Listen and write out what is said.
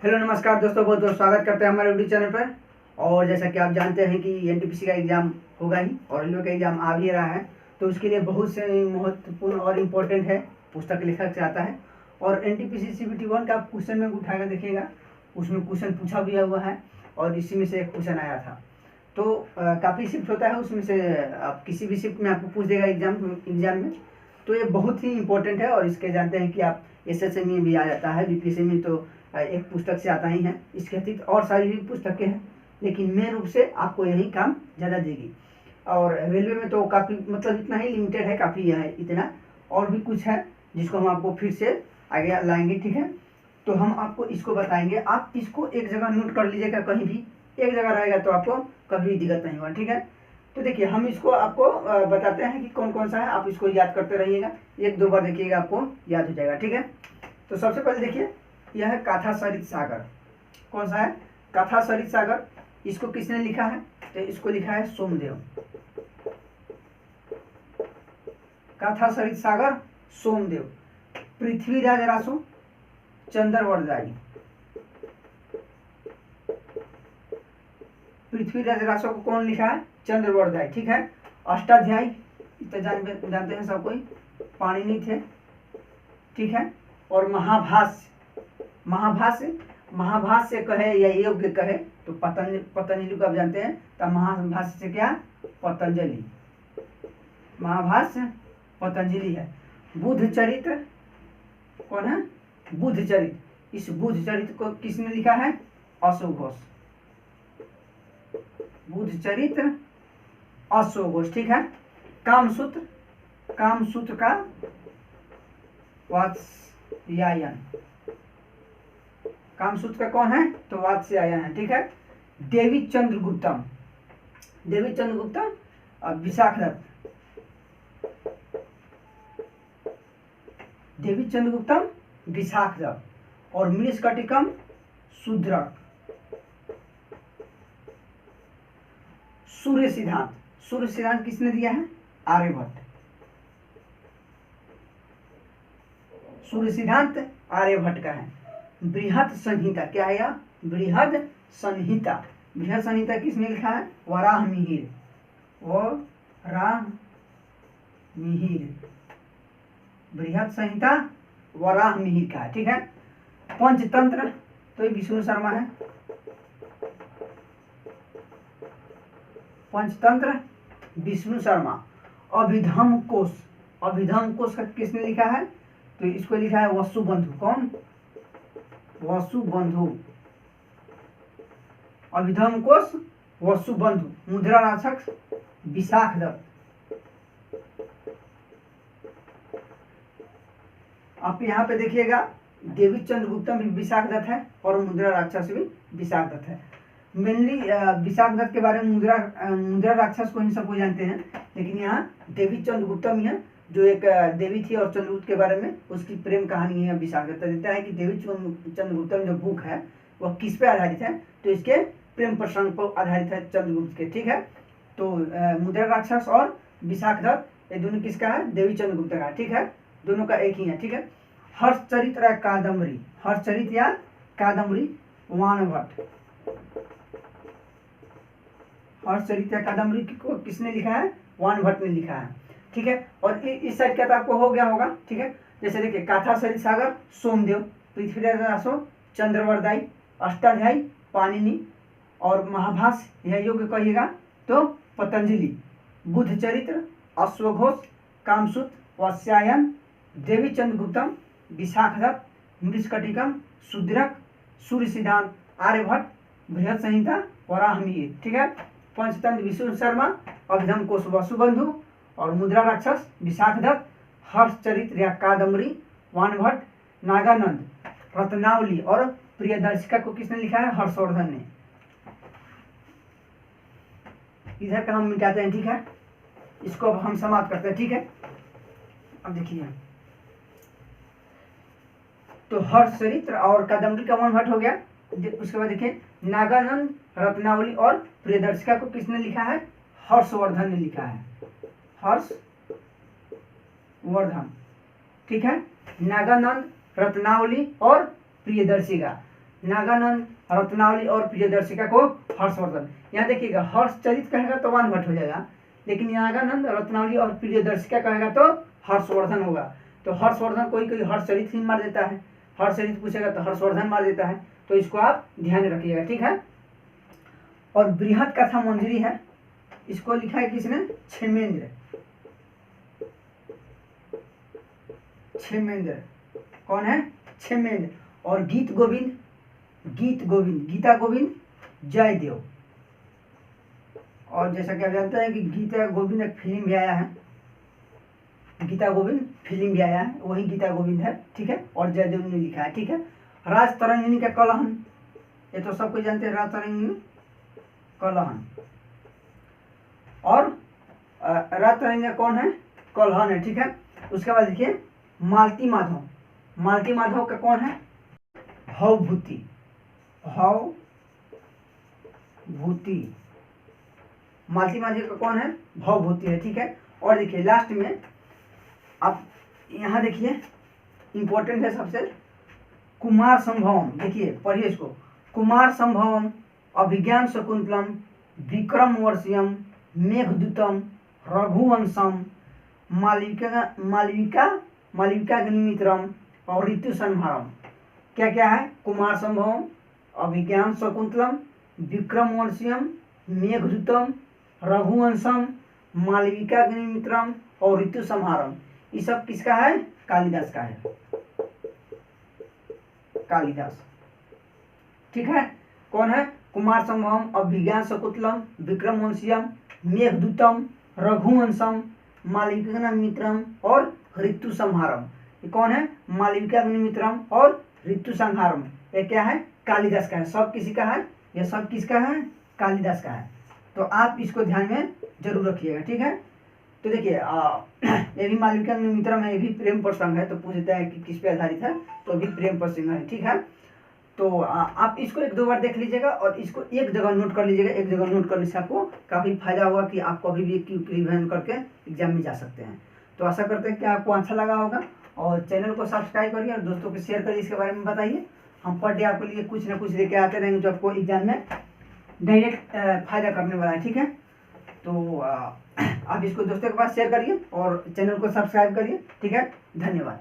Hello नमस्कार दोस्तों, बहुत बहुत स्वागत करते हैं हमारे यूट्यूब चैनल पर। और जैसा कि आप जानते हैं कि एनटीपीसी का एग्ज़ाम होगा ही और रेलवे का एग्ज़ाम आ भी रहा है, तो उसके लिए बहुत से महत्वपूर्ण और इम्पोर्टेंट है पुस्तक लेखक से आता है। और एनटीपीसी सीबीटी 1 का क्वेश्चन में उठाकर देखिएगा, उसमें क्वेश्चन पूछा भी हुआ है और इसी में से एक क्वेश्चन आया था। तो काफ़ी शिफ्ट होता है, उसमें से आप किसी भी शिफ्ट में आपको पूछ देगा एग्जाम में। तो ये बहुत ही इम्पोर्टेंट है और इसके जानते हैं कि आप एसएससी में भी आ जाता है, बीपीएससी में तो एक पुस्तक से आता ही है। इसके अतिरिक्त और सारी भी पुस्तकें हैं, लेकिन मेन रूप से आपको यही काम ज़्यादा देगी। और रेलवे में तो काफ़ी मतलब इतना ही लिमिटेड है, काफ़ी है इतना, और भी कुछ है जिसको हम आपको फिर से आगे लाएंगे, ठीक है। तो हम आपको इसको बताएंगे, आप इसको एक जगह नोट कर लीजिएगा, कहीं भी एक जगह रहेगा तो आपको कभी दिक्कत नहीं होगा, ठीक है। तो देखिए हम इसको आपको बताते हैं कि कौन कौन सा है, आप इसको याद करते रहिएगा, एक दो बार देखिएगा आपको याद हो जाएगा, ठीक है। तो सबसे पहले देखिए, यह है काथा सरित सागर। कौन सा है? काथा सरित सागर। इसको किसने लिखा है? तो इसको लिखा है सोमदेव। काथा सरित सागर सोमदेव। पृथ्वीराज रासो चंद्रवरदाई। पृथ्वीराज रासो को कौन लिखा है? चंद्रवरदाई, ठीक है। अष्टाध्यायी तो जानते हैं सब कोई, पाणिनि थे, ठीक है। और महाभाष्य, महाभाष्य कहे या योग्य कहे तो पतंजलि को आप जानते हैं, तो महाभाष्य से क्या? पतंजलि। महाभाष्य पतंजलि है। बुद्ध चरित्र कौन है? बुद्ध चरित्र। इस बुद्ध चरित्र को किसने लिखा है? अशोक घोष। बुद्ध चरित्र अशोक घोष, ठीक है। कामसूत्र, कामसूत्र का वात्स्यायन। कामसूत्र का कौन है? तो वात्स्यायन है, ठीक है। देवी चंद्रगुप्तम, देवी चंद्रगुप्तम विशाखदत्त। देवी चंद्रगुप्तम विशाखदत्त। और मृषकटिकम शूद्रक। सूर्य सिद्धांत, सूर्य सिद्धांत किसने दिया है? आर्यभट्ट। सूर्य सिद्धांत आर्यभट्ट का है। बृहद संहिता क्या है? यह बृहद संहिता। बृहद संहिता किसने लिखा है? वराहमिहिर। वराहमिहिर। बृहद संहिता वराहमिहिर का है, ठीक है। पंचतंत्र तो ये विष्णु शर्मा है। पंचतंत्र विष्णु शर्मा। अभिधम कोश, अभिधम कोश का किसने लिखा है? तो इसको लिखा है वसुबंधु। कौन? वसुबंधु। अभिधम कोश वसुबंधु। मुद्रा राक्षस विशाखदत्त। आप यहाँ पे देखिएगा, देवी चंद्रगुप्तम भी विशाखदत्त है और मुद्रा राक्षस भी विशाखदत्त है। मेनली विशाखदत्त के बारे में मुद्रा राक्षस को ही सबको जानते हैं, लेकिन यहाँ देवी चंद्रगुप्तम ही है, जो एक देवी थी और चंद्रगुप्त के बारे में उसकी प्रेम कहानी है। विशाखदत्त देता है कि देवी चंद्रगुप्तम जो बुक है वह किस पे आधारित है? तो इसके प्रेम प्रसंग पर आधारित है, चंद्रगुप्त के, ठीक है। तो मुद्रा राक्षस और विशाखदत्त ये दोनों किसका है? देवी चंद्रगुप्त का, ठीक है। दोनों का एक ही है, ठीक है। हर्षचरित्र या कादम्बरी, हर्षचरित्र या कादम्बरी वानभट्ट। हर्षचरित्र या कादम्बरी को किसने लिखा है? वानभट्ट ने लिखा है, ठीक है। और इस साइड का तो आपको हो गया होगा, ठीक है। जैसे देखिए, काथा सरित सागर सोमदेव, पृथ्वीराज रासो चंद्रवरदाई, अष्टाध्यायी पाणिनि, और महाभाष्य यह योग्य कहिएगा तो पतंजलि, बुद्ध चरित्र अश्वघोष, कामसूत्र वात्स्यायन, देवी चंद्रगुप्तम विशाखदत्त, मृषकटिकम शूद्रक, सूर्य सिद्धांत आर्यभट्ट, बृहद संहिता वराहमिहिर, ठीक है। पंचतंत्र विष्णु शर्मा, अभिधम कोश वसुबंधु, और मुद्रा राक्षस विशाखदत्त, हर्षचरित्र या कादम्बरी वानभट्ट, नागानंद रत्नावली और प्रियदर्शिका को किसने लिखा है? हर्षवर्धन ने। इधर का हम मिटाते हैं, ठीक है। इसको अब हम समाप्त करते हैं, ठीक है। अब देखिए, तो हर्षचरित्र और कादम्बरी का वानभट्ट हो गया। उसके बाद देखिए, नागानंद रत्नावली और प्रियदर्शिका को किसने लिखा है? हर्षवर्धन ने लिखा है, हर्षवर्धन, ठीक है। नागानंद रत्नावली और प्रियदर्शिका। नागानंद, रत्नावली और प्रियदर्शिका को हर्षवर्धन। यहाँ देखिएगा हर्षचरित कहेगा तो वन भट्ट हो जाएगा, लेकिन नागानंद, रत्नावली और प्रियदर्शिका कहेगा तो हर्षवर्धन होगा। तो हर्षवर्धन कोई कोई हर्षचरित ही मार देता है, हर्षचरित पूछेगा तो हर्षवर्धन मार देता है, तो इसको आप ध्यान रखिएगा, ठीक है। और बृहद कथा मंजरी है, इसको लिखा है किसने? क्षेमेंद्र। क्षेमेंद्र कौन है? क्षेमेंद्र। और गीत गोविंद, गीता गोविंद जयदेव। और जैसा कि आप जानते हैं कि गीता गोविंद एक फिल्म भी आया है, गीता गोविंद फिल्म भी आया है, वही गीता गोविंद है, ठीक है। और जयदेव ने लिखा है, ठीक है। राज तरंगिणी का कलहन, ये तो सब कोई जानते हैं, राज तरंगिणी कलहन। और राज तरंगिणी कौन है? कलहन है, ठीक है। उसके बाद देखिए मालती माधव, मालती माधव का कौन है? भवभूति, भवभूति। मालती माधव का कौन है? भवभूति है, ठीक है। और देखिए लास्ट में आप यहाँ देखिए इंपॉर्टेंट है सबसे, कुमार संभवम, देखिए पढ़िए इसको। कुमार संभवम, अभिज्ञान शकुंतलम, विक्रम वर्षियम, मेघदूतम, रघुवंशम, मालविकाग्निमित्रम और ऋतु संहारम। क्या क्या है? कुमार संभवम, अभिज्ञान शकुंतलम, विक्रम वर्षियम, मेघदूतम, रघुवंशम, मालविकाग्निमित्रम और ऋतु संहारम। ये सब किसका है? कालिदास का है, कालिदास, ठीक है। कौन है? कुमार संभवम, अभिज्ञान शकुंतलम, विक्रमवंशियम, मेघदूतम, रघुवंशम, मालविकाग्निमित्रम और ऋतु संहारम। ये कौन है? मालविकाग्निमित्रम और ऋतु संहारम। ये क्या है? कालिदास का है। सब किसी का है? यह सब किसका है? कालिदास का है। तो आप इसको ध्यान में जरूर रखिएगा, ठीक है। तो देखिए ये भी मालविकाग्निमित्रम है, ये भी प्रेम प्रसंग है, तो पूछता है कि किस पे आधारित है, तो भी प्रेम प्रसंग है, ठीक है। तो आप इसको एक दो बार देख लीजिएगा और इसको एक जगह नोट कर लीजिएगा। एक जगह नोट करने से आपको काफ़ी फायदा होगा कि आप कभी भी रिवीजन करके एग्जाम में जा सकते हैं। तो आशा करते हैं कि आपको अच्छा लगा होगा, और चैनल को सब्सक्राइब करिए और दोस्तों को शेयर करिए, इसके बारे में बताइए। हम पर डे आपके लिए कुछ ना कुछ लेके आते रहेंगे जो आपको एग्जाम में डायरेक्ट फायदा करने वाला है, ठीक है। तो आप इसको दोस्तों के पास शेयर करिए और चैनल को सब्सक्राइब करिए, ठीक है। धन्यवाद।